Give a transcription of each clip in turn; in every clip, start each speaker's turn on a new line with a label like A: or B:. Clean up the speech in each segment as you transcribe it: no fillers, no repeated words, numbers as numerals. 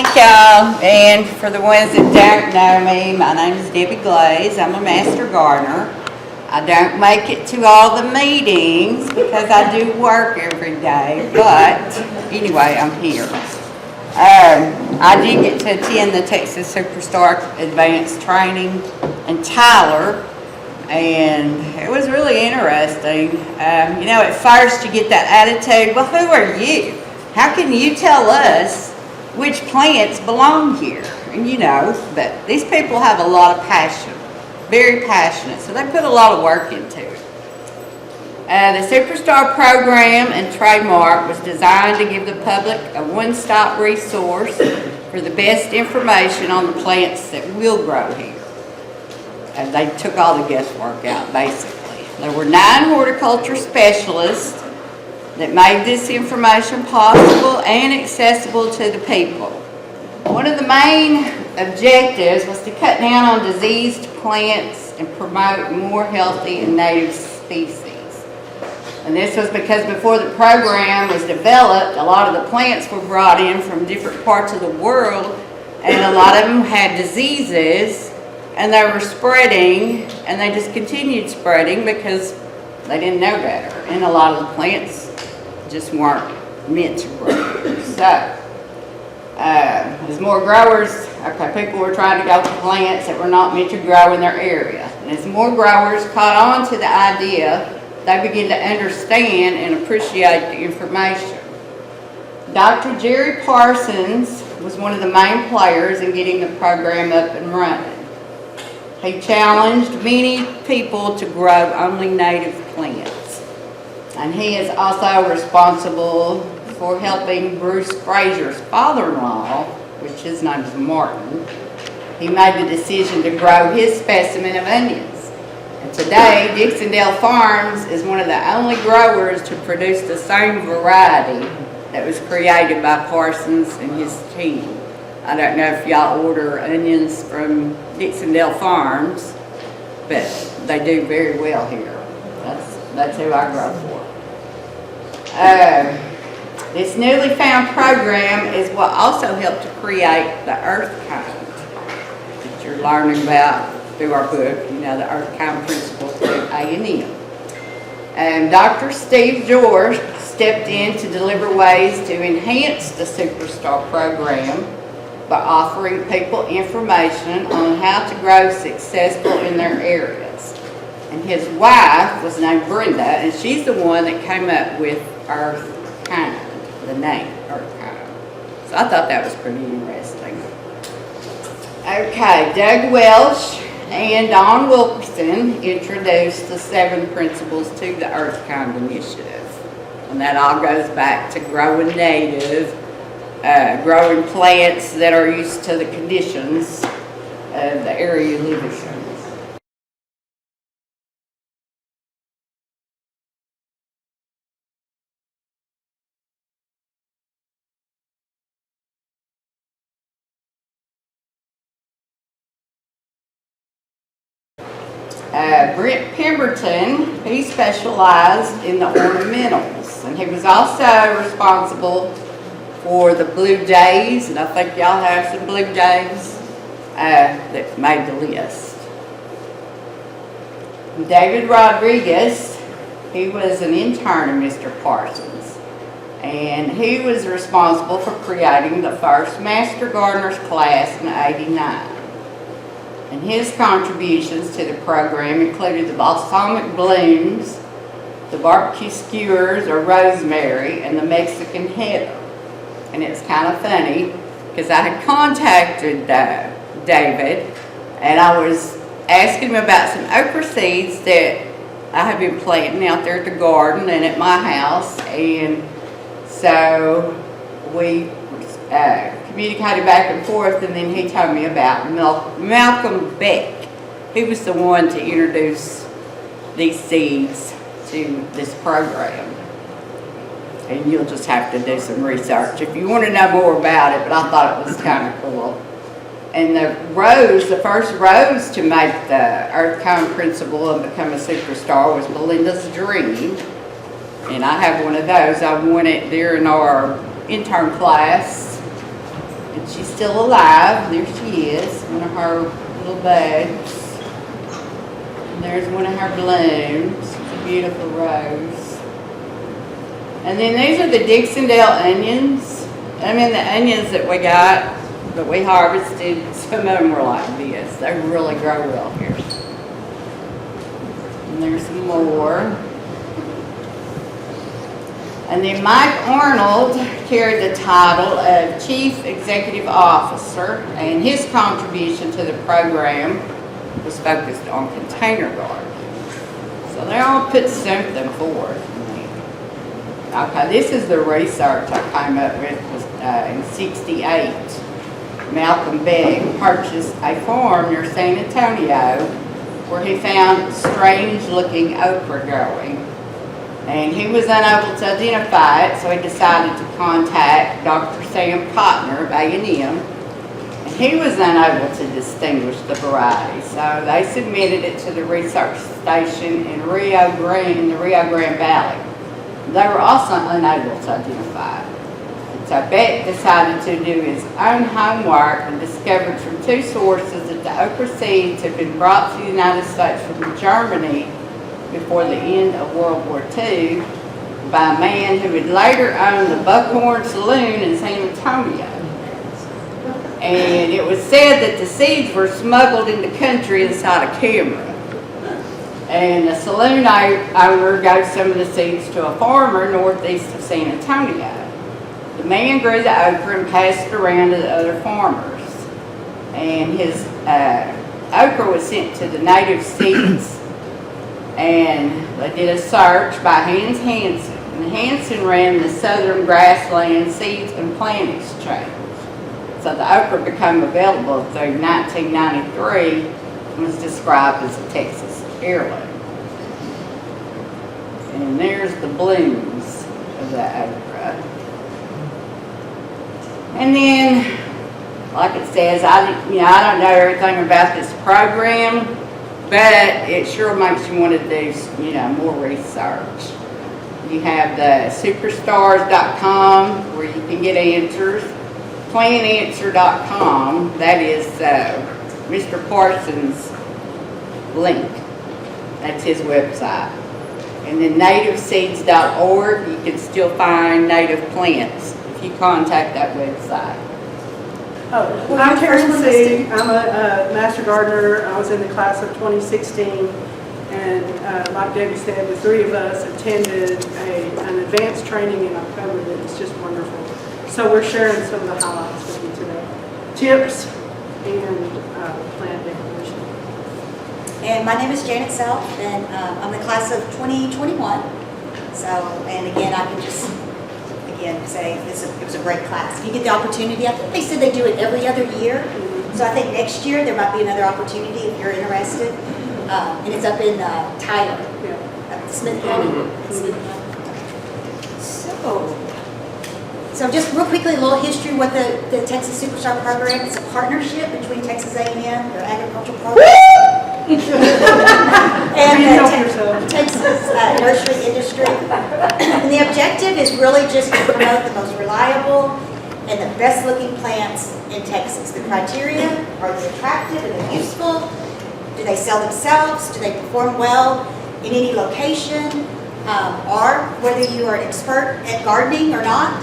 A: Thank y'all. And for the ones that don't know me, my name is Debbie Glaze. I'm a master gardener. I don't make it to all the meetings because I do work every day, but anyway, I'm here. I did get to attend the Texas Superstar Advanced Training in Tyler, and it was really interesting. You know, at first you get that attitude, well, who are you? How can you tell us which plants belong here? And you know, but these people have a lot of passion, very passionate, so they put a lot of work into it. The Superstar program and trademark was designed to give the public a one-stop resource for the best information on the plants that will grow here. And they took all the guesswork out, basically. There were 9 horticulture specialists that made this information possible and accessible to the people. One of the main objectives was to cut down on diseased plants and promote more healthy and native species. And this was because before the program was developed, a lot of the plants were brought in from different parts of the world, and a lot of them had diseases, and they were spreading, and they just continued spreading because they didn't know better. And a lot of the plants just weren't meant to grow. So, as more growers, people were trying to go for plants that were not meant to grow in their area. And as more growers caught on to the idea, they began to understand and appreciate the information. Dr. Jerry Parsons was one of the main players in getting the program up and running. He challenged many people to grow only native plants. And he is also responsible for helping Bruce Frazier's father-in-law, which his name is Martin. He made the decision to grow his specimen of onions. And today, Dixondale Farms is one of the only growers to produce the same variety that was created by Parsons and his team. I don't know if y'all order onions from Dixondale Farms, but they do very well here. That's who I grow for. This newly found program is what also helped to create the earth kind that you're learning about through our book, you know, the earth kind principle through A&M. Dr. Steve George stepped in to deliver ways to enhance the Superstar program by offering people information on how to grow successful in their areas. And his wife was named Brenda, and she's the one that came up with Earth Kind, the name Earth Kind. So I thought that was pretty interesting. Okay, Doug Welch and Don Wilkerson introduced the 7 principles to the Earth Kind initiative. And that all goes back to growing native, growing plants that are used to the conditions of the area you live in. Brent Pemberton, he specialized in the ornamentals, and he was also responsible for the blue jays, and I think y'all have some blue jays that made the list. David Rodriguez, he was an intern of Mr. Parsons, and he was responsible for creating the first Master Gardeners class in '89. And his contributions to the program included the balsamic blooms, the barbecue skewers or rosemary, and the Mexican heather. And it's kind of funny because I had contacted David, and I was asking him about some okra seeds that I have been planting out there at the garden and at my house. And so we communicated back and forth, and then he told me about Malcolm Beck. He was the one to introduce these seeds to this program. And you'll just have to do some research if you want to know more about it, but I thought it was kind of cool. And the first rose to make the Earth Kind principle and become a superstar was Belinda's Dream. And I have one of those. I won it during our intern class And she's still alive. There she is, one of her little buds. And there's one of her blooms. It's a beautiful rose. And then these are the Dixondale onions. I mean, the onions that we got, that we harvested, some of them were like this. They really grow well here. And there's some more. And then Mike Arnold carried the title of Chief Executive Officer, and his contribution to the program was focused on container gardening. So they all put something forth. Okay, this is the research I came up with in '68. Malcolm Begg purchased a farm near San Antonio where he found strange-looking okra growing. And he was unable to identify it, so he decided to contact Dr. Sam Cotner of A&M. And he was unable to distinguish the variety, so they submitted it to the research station in the Rio Grande Valley. They were also unable to identify it. So Beck decided to do his own homework and discovered from two sources that the okra seeds had been brought to the United States from Germany before the end of World War II by a man who would later own the Buckhorn Saloon in San Antonio. And it was said that the seeds were smuggled in the country inside a camera. And the saloon owner gave some of the seeds to a farmer northeast of San Antonio. The man grew the okra and passed it around to the other farmers. And his okra was sent to the native seeds. And they did a search by Hans Hansen. And Hansen ran the Southern Grassland Seeds and Plant Exchange. So the okra became available through 1993 and was described as a Texas heirloom. And there's the blooms of the okra. And then, like it says, I don't know everything about this program, but it sure makes you want to do, more research. You have the superstars.com where you can get answers. Plananswer.com, that is Mr. Parsons' link. That's his website. And then nativeseeds.org, you can still find native plants if you contact that website.
B: Oh, I'm Karen Seay. I'm a master gardener. I was in the class of 2016, and like Debbie said, the three of us attended an advanced training in October that was just wonderful. So we're sharing some of the highlights with you today. Tips and plant decoration.
C: And my name is Janet Self, and I'm the class of 2021. So, and again, I can just say it was a great class. If you get the opportunity, I think they said they do it every other year. So I think next year there might be another opportunity if you're interested. And it's up in Tyler, Smith County. So just real quickly, a little history what the Texas Superstar Program is. A partnership between Texas A&M, their agricultural program, and the Texas nursery industry. And the objective is really just to promote the most reliable and the best looking plants in Texas. The criteria, are they attractive and they're useful? Do they sell themselves? Do they perform well in any location? Or whether you are an expert at gardening or not,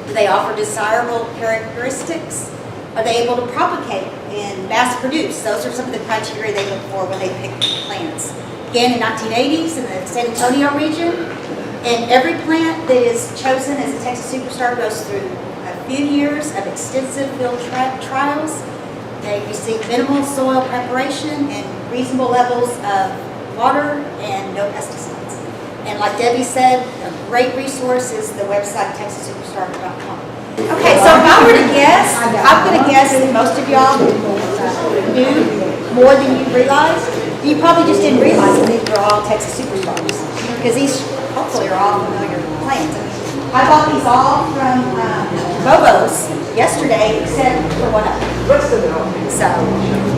C: do they offer desirable characteristics? Are they able to propagate and mass produce? Those are some of the criteria they look for when they pick plants. Began in 1980s in the San Antonio region, and every plant that is chosen as a Texas Superstar goes through a few years of extensive field trials. They receive minimal soil preparation and reasonable levels of water and no pesticides. And like Debbie said, a great resource is the website texassuperstar.com. Okay, so if I were to guess, I'm going to guess that most of y'all knew more than you realized. You probably just didn't realize that these were all Texas Superstars, because these hopefully are all familiar plants. I bought these all from Bobo's yesterday, except for one of them. So,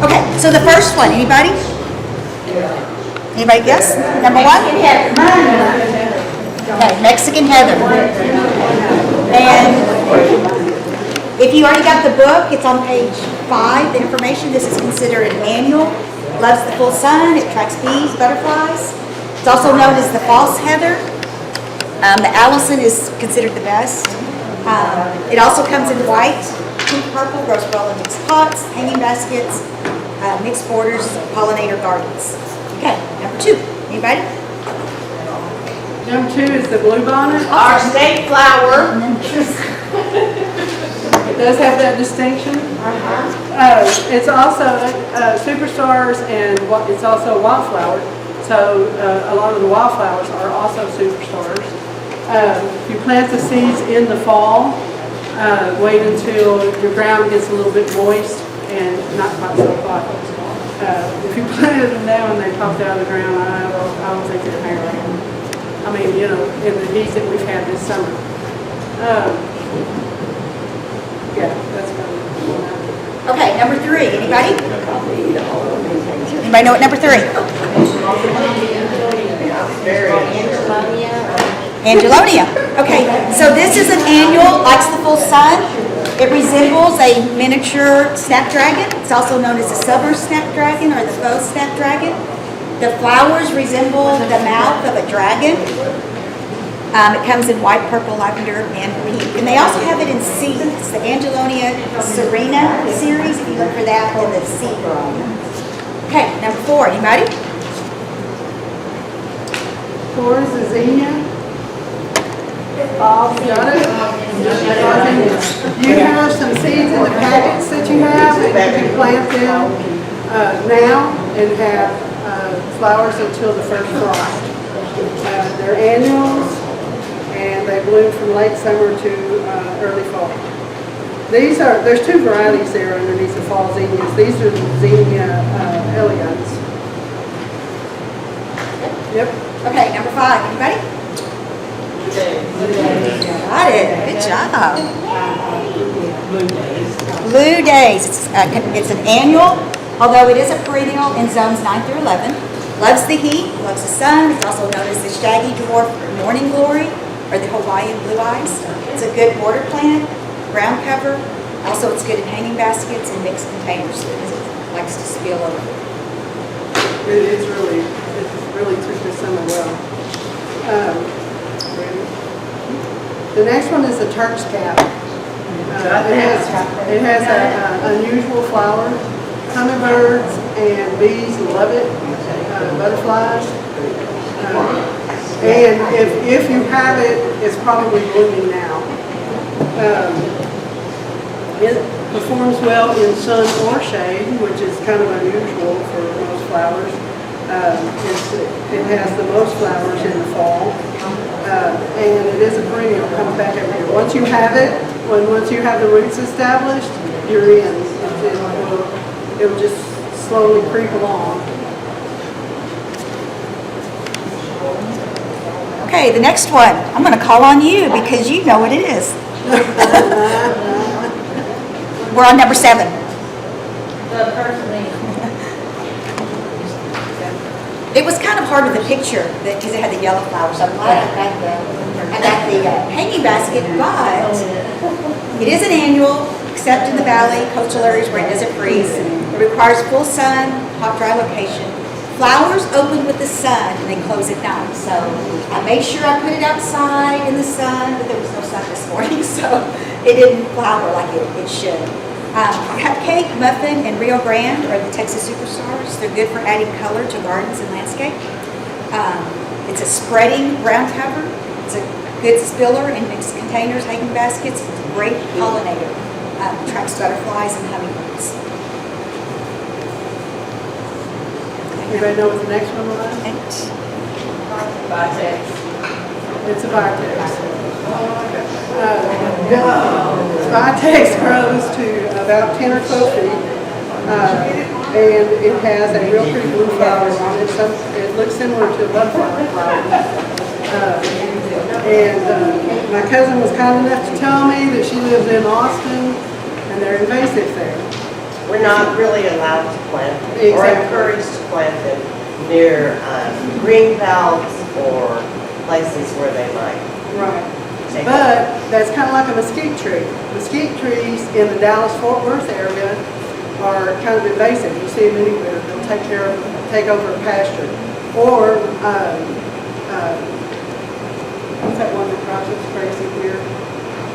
C: okay, so the first one, anybody? Anybody guess? Number one? Okay, Mexican Heather. And If you already got the book, it's on page 5, the information. This is considered an annual. Loves the full sun. It attracts bees, butterflies. It's also known as the false heather. The Allison is considered the best. It also comes in white, pink, purple, grows well in mixed pots, hanging baskets, mixed borders, pollinator gardens. Okay, number 2. Anybody?
B: Number 2 is the bluebonnet.
D: Our state flower.
B: It does have that distinction. It's also superstars, and it's also wildflower. So a lot of the wildflowers are also superstars. If you plant the seeds in the fall, wait until your ground gets a little bit moist and not quite so hot. If you planted them now and they popped out of the ground, I don't think they're hanging. I mean, you know, in the heat that we've had this summer. Yeah, that's probably one.
C: Okay, number 3. Anybody? Anybody know what number 3? Angelonia. Okay, so this is an annual, likes the full sun. It resembles a miniature snapdragon. It's also known as the summer snapdragon or the faux snapdragon. The flowers resemble the mouth of a dragon. It comes in white, purple, lavender, and pink. And they also have it in seeds. It's the Angelonia Serena series, if you look for that in the seed variety. Okay, number 4. Anybody?
B: 4 is zinnia. Got it? You have some seeds in the packets that you have, and you can plant them now and have flowers until the first frost. They're annuals, and they bloom from late summer to early fall. There's 2 varieties there underneath the fall zinnias. These are the zinnia elegans. Yep.
C: Okay, number 5. Anybody? Got it. Good job. Blue Days. It's an annual, although it is a perennial in zones 9 through 11. Loves the heat, loves the sun. It's also known as the shaggy dwarf morning glory or the Hawaiian blue eyes. It's a good border plant, ground cover. Also, it's good in hanging baskets and mixed containers because it likes to spill over.
B: It really took this summer well. The next one is the Turk's cap. It has an unusual flower. Hummingbirds and bees love it. Butterflies. And if you have it, it's probably blooming now. It performs well in sun or shade, which is kind of unusual for most flowers. It has the most flowers in the fall, and it is a perennial. It comes back every year. Once you have it, once you have the roots established, you're in. It will just slowly creep along.
C: Okay, the next one. I'm going to call on you because you know what it is. We're on number 7.
D: The person
C: It was kind of hard with the picture because it had the yellow flowers. I'm glad I got the hanging basket, but it is an annual, except in the valley, coastal areas where it doesn't freeze. It requires full sun, hot, dry location. Flowers open with the sun and they close at night. So I made sure I put it outside in the sun, but there was no sun this morning, so it didn't flower like it should. Cupcake, muffin, and Rio Grande are the Texas superstars. They're good for adding color to gardens and landscape. It's a spreading ground cover. It's a good spiller in mixed containers, hanging baskets. It's a great pollinator. Attracts butterflies and hummingbirds.
B: Everybody know what the next one was? It's a vitex. Vitex grows to about 10 or 12 feet, and it has a real pretty blue flower on it. It looks similar to a butterfly flower. My cousin was kind enough to tell me that she lives in Austin, and they're invasive there.
E: We're not really allowed to plant them or encouraged to plant them near green belts or places where they might.
B: Right. But that's kind of like a mesquite tree. Mesquite trees in the Dallas-Fort Worth area are kind of invasive. You see them anywhere. They'll take over a pasture. Or, what's that one that drives us crazy here?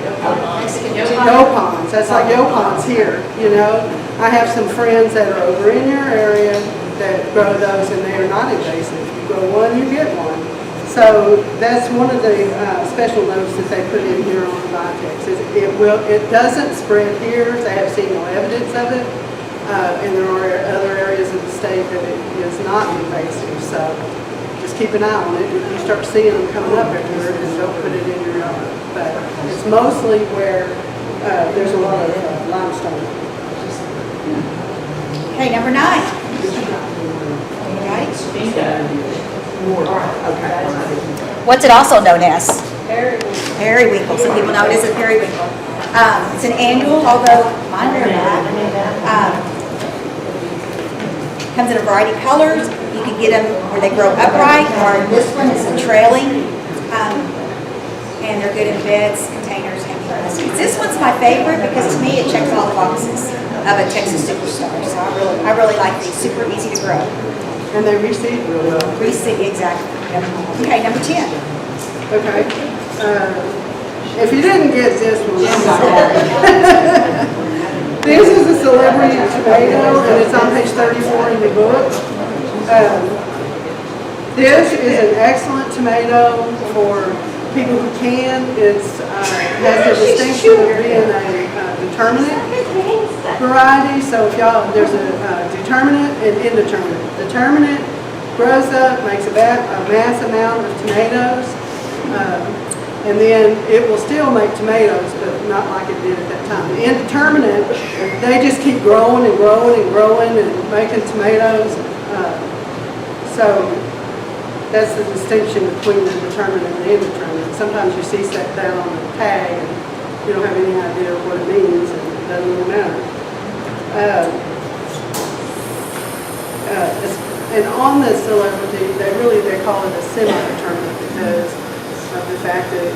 B: Yopons. That's like yopons here, you know. I have some friends that are over in your area that grow those, and they are not invasive. You grow one, you get one. So that's one of the special notes that they put in here on the Vitex. It doesn't spread here. They have seen no evidence of it, and there are other areas of the state that it is not invasive. So just keep an eye on it. If you start seeing them coming up everywhere, just don't put it in your yard. But it's mostly where there's a lot of limestone.
C: Okay, number 9. Right? What's it also known as? Periwinkle. Some people know it as a periwinkle. It's an annual, although mine are not. Comes in a variety of colors. You can get them where they grow upright, or this one is a trailing. And they're good in beds, containers, heavy baskets. This one's my favorite because to me it checks all the boxes of a Texas superstar. So I really like these. Super easy to grow.
B: And they reseed really well.
C: Reseed, exactly. Yep. Okay, number 10.
B: Okay. If you didn't get this one, I'm sorry. This is a celebrity tomato, and it's on page 34 in the book. This is an excellent tomato for people who can. It's has the distinction of being a determinate variety. So if y'all, there's a determinate and indeterminate. Determinate grows up, makes a mass amount of tomatoes, and then it will still make tomatoes, but not like it did at that time. The indeterminate, they just keep growing and growing and growing and making tomatoes. So that's the distinction between the determinate and the indeterminate. Sometimes you see that on the tag and you don't have any idea what it means, and it doesn't really matter. And on the celebrity, they call it a semi-determinate because of the fact that it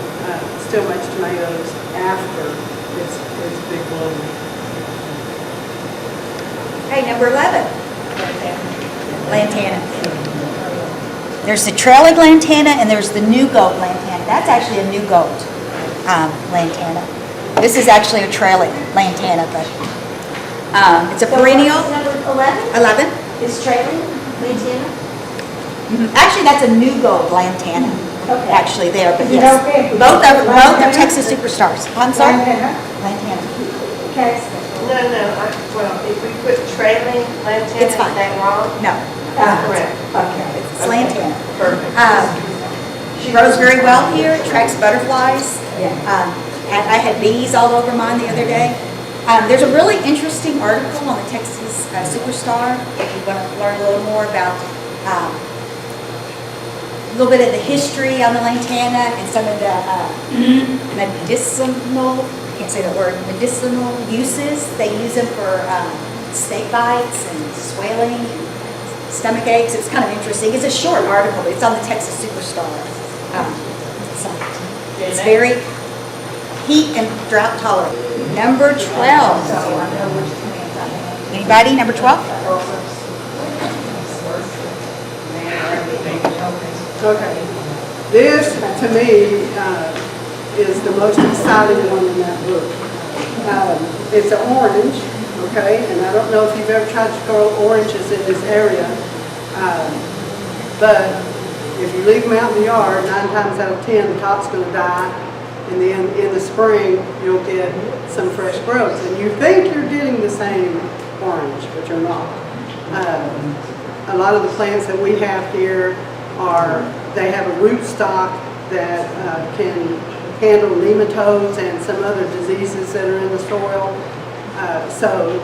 B: still makes tomatoes after it's big bloom.
C: Okay, number 11. Lantana. There's the trailing lantana and there's the new goat lantana. That's actually a new goat lantana. This is actually a trailing lantana, but it's a perennial.
F: Number 11
C: 11.
F: is trailing lantana.
C: Actually, that's a new goat lantana.
F: Okay.
C: Actually, there, but
F: You
C: yes,
F: know, okay.
C: both are Texas superstars. I'm sorry. Lantana.
F: Okay.
E: No, well, if we put trailing lantana,
C: It's
E: is
C: fine.
E: that wrong?
C: No,
E: That's correct.
F: Okay.
C: it's lantana.
E: Perfect.
C: Grows very well here, attracts butterflies.
F: Yeah.
C: I had bees all over mine the other day. There's a really interesting article on the Texas Superstar if you want to learn a little more about a little bit of the history on the lantana and some of the medicinal, I can't say the word, medicinal uses. They use them for snake bites and swelling and stomach aches. It's kind of interesting. It's a short article. It's on the Texas Superstar site. It's very heat and drought tolerant. Number 12. Anybody? Number 12?
B: Okay. This, to me, is the most exciting one in that book. It's an orange, okay, and I don't know if you've ever tried to grow oranges in this area, but if you leave them out in the yard, 9 times out of 10, the top's going to die, and then in the spring, you'll get some fresh growth. And you think you're getting the same orange, but you're not. A lot of the plants that we have here they have a root stock that can handle nematodes and some other diseases that are in the soil. So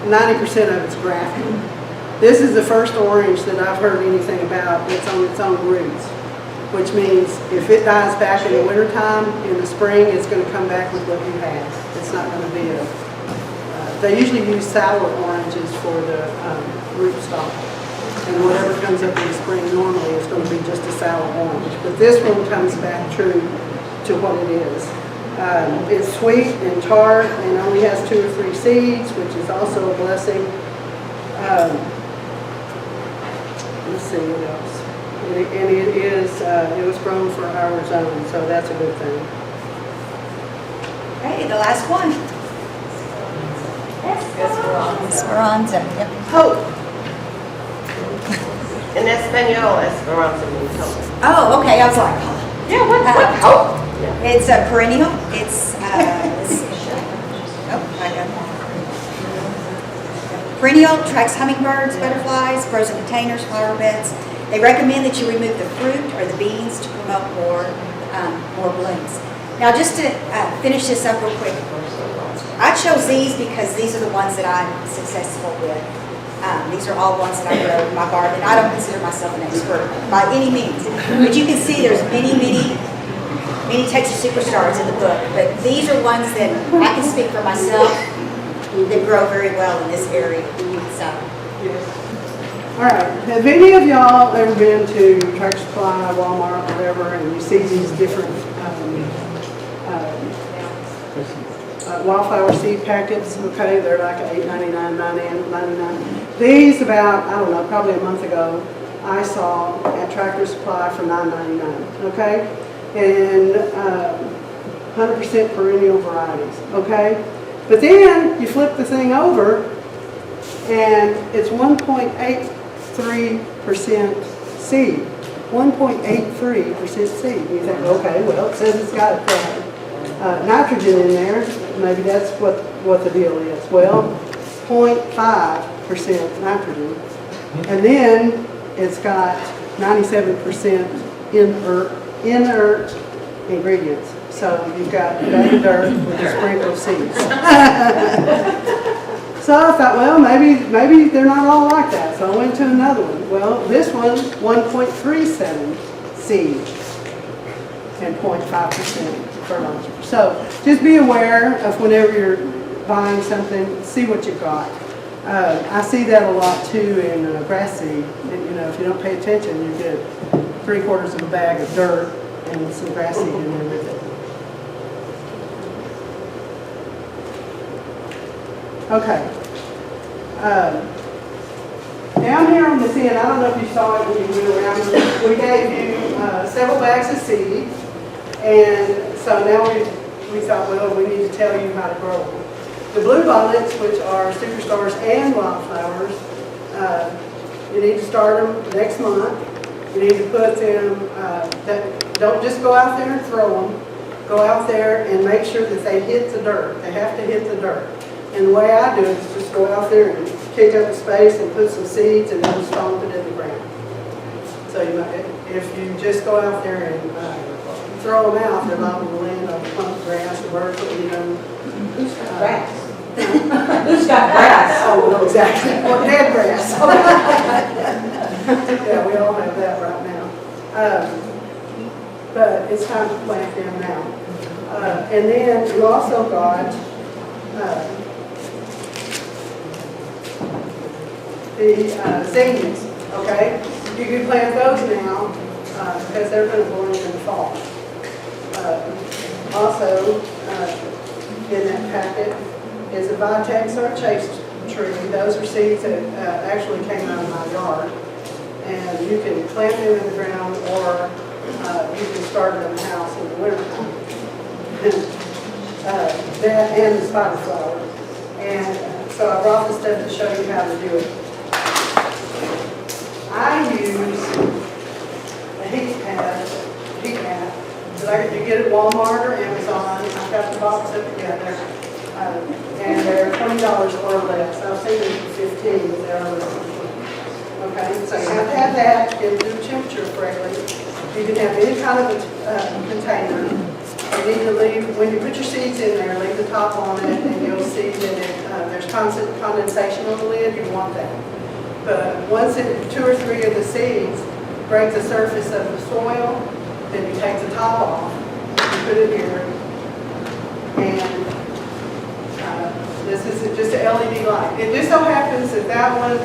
B: 90% of it's grafted. This is the first orange that I've heard anything about that's on its own roots, which means if it dies back in the wintertime, in the spring, it's going to come back with what you had. It's not going to be they usually use sour oranges for the root stock. And whatever comes up in the spring normally is going to be just a sour orange. But this one comes back true to to what it is. It's sweet and tart and only has 2 or 3 seeds, which is also a blessing. Let's see what else. And it was grown for our zone, so that's a good thing.
C: Okay, the last one. Esperanza. Yep.
E: Hope. In Espanol, Esperanza means hope.
C: Oh, okay, I was like,
E: Yeah, what hope?
C: it's a perennial. It's, let's see. Oh, I got it. Perennial, attracts hummingbirds, butterflies, grows in containers, flower beds. They recommend that you remove the fruit or the beans to promote more blooms. Now, just to finish this up real quick, I chose these because these are the ones that I'm successful with. These are all ones that I grow in my garden. I don't consider myself an expert by any means, but you can see there's many Texas superstars in the book. But these are ones that I can speak for myself that grow very well in this area. So,
B: All right, have any of y'all ever been to Tractor Supply, Walmart, whatever, and you see these different wildflower seed packets? Okay, they're like $8.99, $9.99. These about, I don't know, probably a month ago, I saw at Tractor Supply for $9.99, okay? And 100% perennial varieties, okay? But then you flip the thing over and it's 1.83% seed. 1.83% seed. You think, okay, well, it says it's got nitrogen in there. Maybe that's what the deal is. Well, 0.5% nitrogen. And then it's got 97% inert ingredients. So you've got bag of dirt with a sprinkle of seeds. So I thought, well, maybe they're not all like that. So I went to another one. Well, this one's 1.37 seed and 0.5% fertilizer. So just be aware of whenever you're buying something, see what you've got. I see that a lot too in grass seed. You know, if you don't pay attention, you get 3/4 of a bag of dirt and some grass seed in there with it. Okay. Down here on this end, I don't know if you saw it when you went around, we gave you several bags of seed, and so now we thought, well, we need to tell you how to grow them. The bluebonnets, which are superstars and wildflowers, you need to start them next month. You need to put them, don't just go out there and throw them. Go out there and make sure that they hit the dirt. They have to hit the dirt. And the way I do it is just go out there and kick up a space and put some seeds and then stomp it in the ground. So if you just go out there and throw them out, they're liable to land on punk grass or birds will eat them.
E: Who's got grass? Who's got grass?
B: Oh, no, exactly. Or dead grass. Yeah, we all have that right now. But it's time to plant them now. And then you also got the zinnias, okay? You can plant those now because they're going to bloom in the fall. Also, in that packet is a Vitex or a chase tree. Those are seeds that actually came out of my yard. And you can plant them in the ground or you can start them in the house in the wintertime. That and the spider flower. And so I brought this stuff to show you how to do it. I use a heat mat that you get at Walmart or Amazon. I've got the box up together. And they're $20 or less. I've seen them for $15, but they're only $20. Okay, so you have to have that to get the temperature correctly. You can have any kind of a container. You need to leave, when you put your seeds in there, leave the top on it, and you'll see that there's constant condensation on the lid. You want that. But once 2 or 3 of the seeds break the surface of the soil, then you take the top off, you put it here, and this is just an LED light. It just so happens that that one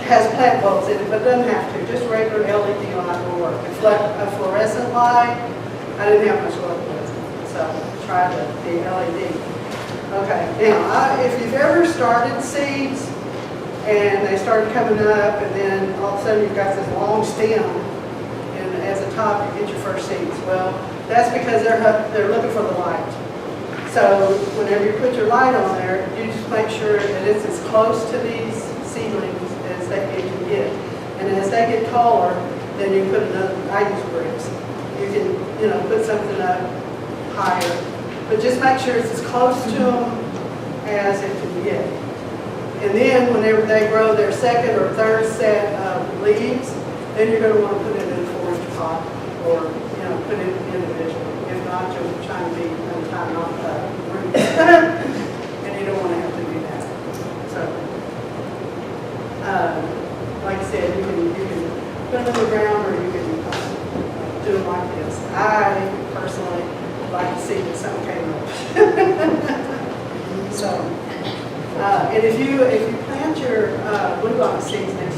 B: has plant bulbs in it, but it doesn't have to. Just regular LED light will work. It's like a fluorescent light. I didn't have much luck with it, so I tried the LED. Okay, now, if you've ever started seeds and they started coming up and then all of a sudden you've got this long stem and as a top you get your first seeds. Well, that's because they're looking for the light. So whenever you put your light on there, you just make sure that it's as close to these seedlings as they can get. And as they get taller, then you put another, I use bricks. You can, put something up higher. But just make sure it's as close to them as it can get. And then whenever they grow their second or third set of leaves, then you're going to want to put it in a 4-inch pot or, put it individually. If not, you'll try to be untying off the root. And you don't want to have to do that. So, like I said, you can put them in the ground or you can do it like this. I personally like to see that something came up. So, and if you plant your blue box seeds next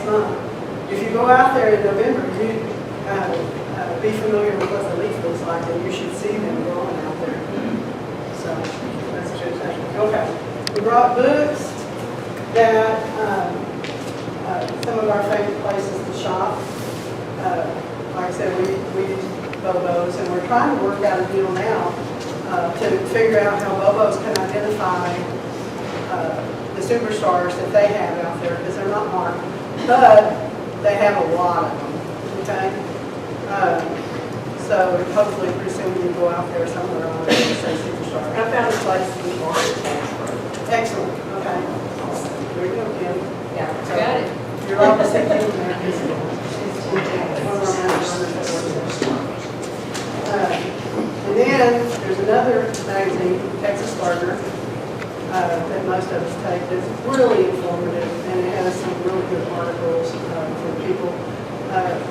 B: month, if you go out there in November, you be familiar with what the leaf looks like, and you should see them growing out there. So that's a good thing. Okay, we brought books that some of our favorite places to shop. Like I said, we use Bobos, and we're trying to work out a deal now to figure out how Bobos can identify the superstars that they have out there, because they're not marked, but they have a lot of them, okay? So hopefully pretty soon we can go out there somewhere on it and say superstar. I found a place in Florida. Excellent, okay. There you go, Kim.
D: Yeah,
B: So,
D: got it.
B: you're all set in there. She's one of our managers that works there. And then there's another magazine, Texas Gardener, that most of us take that's really informative, and it has some really good articles for people,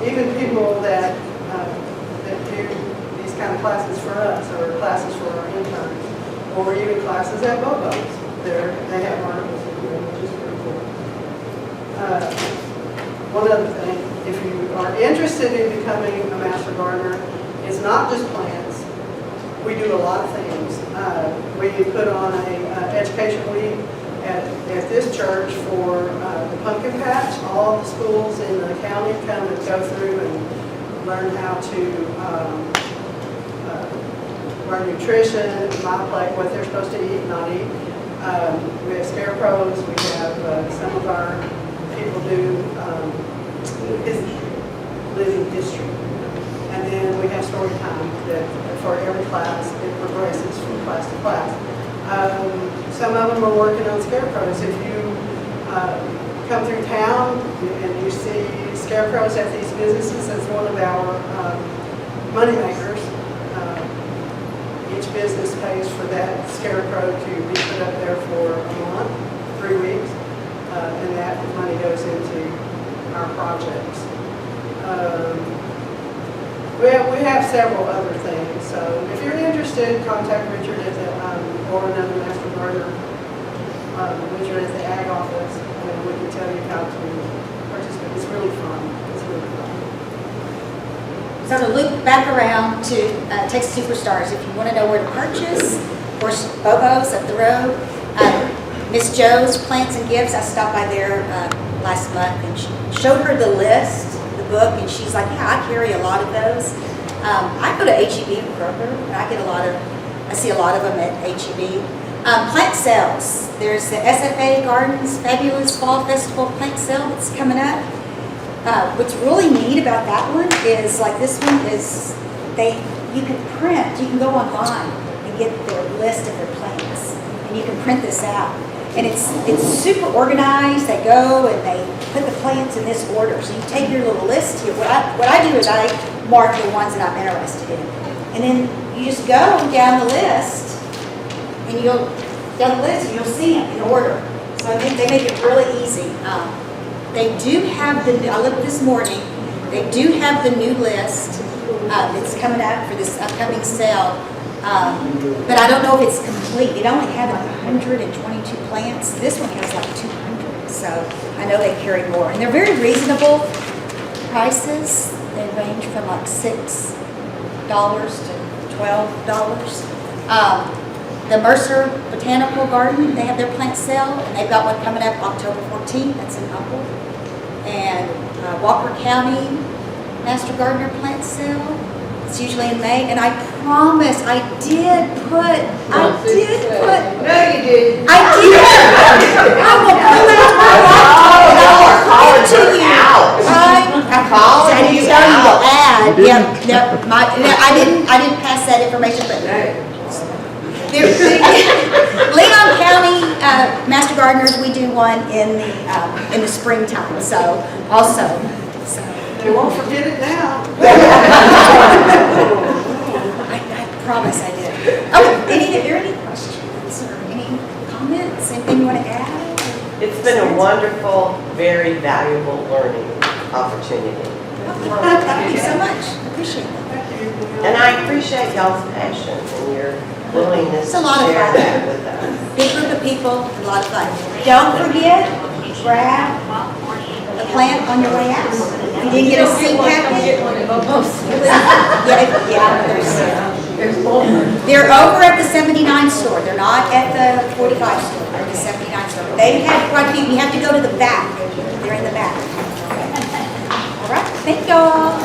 B: even people that do these kind of classes for us, or classes for our interns, or even classes at Bobos. They have articles in here, which is pretty cool. One other thing, if you are interested in becoming a master gardener, it's not just plants. We do a lot of things. We put on a education week at this church for the pumpkin patch. All the schools in the county come and go through and learn how to learn nutrition, my plate, what they're supposed to eat and not eat. We have scarecrows. We have some of our people do living history. And then we have story time that for every class, it progresses from class to class. Some of them are working on scarecrows. If you come through town and you see scarecrows at these businesses, that's one of our money makers. Each business pays for that scarecrow to be put up there for a month, 3 weeks, and that money goes into our projects. We have several other things, so if you're interested, contact Richard at the, or another master gardener, Richard at the ag office, and we can tell you how to participate. It's really fun. It's really fun.
C: So to loop back around to Texas Superstars, if you want to know where to purchase, of course, Bobo's up the road. Miss Jo's Plants and Gifts, I stopped by there last month and showed her the list, the book, and she's like, yeah, I carry a lot of those. I go to H-E-B in Kroger, and I see a lot of them at H-E-B. Plant sales. There's the SFA Gardens Fabulous Fall Festival plant sale that's coming up. What's really neat about that one is, like this one is, you can go online and get their list of their plants, and you can print this out. And it's super organized. They go and they put the plants in this order. So you take your little list here. What I do is I mark the ones that I'm interested in. And then you just go down the list, and you'll see them in order. So I think they make it really easy. They do have I looked this morning, they do have the new list that's coming out for this upcoming sale. But I don't know if it's complete. It only had like 122 plants. This one has like 200. So I know they carry more. And they're very reasonable prices. They range from like $6 to $12. The Mercer Botanical Garden, they have their plant sale, and they've got one coming up October 14th, that's in Humble. And Walker County Master Gardener plant sale, it's usually in May, and I promise, I did put.
E: No, you didn't.
C: I did. I will pull out my laptop and to you. I didn't tell you to add. I didn't pass that information, but Leon County Master Gardeners, we do one in the springtime. So also.
B: You won't forget it now.
C: I promise I did. Oh, are there any questions or any comments? Anything you want to add?
E: It's been a wonderful, very valuable learning opportunity.
C: Thank you so much. Appreciate it.
E: And I appreciate y'all's passion and your willingness
C: It's
E: to
C: a lot of
E: share
C: fun.
E: that with us.
C: Big group of people, a lot of fun. Don't forget, grab a plant on your way out. If you didn't get a seed packet. There's more. They're over at the 79 store. They're not at the 45 store. They're at the 79 store. They have quite a few. You have to go to the back. They're in the back. All right. Thank y'all.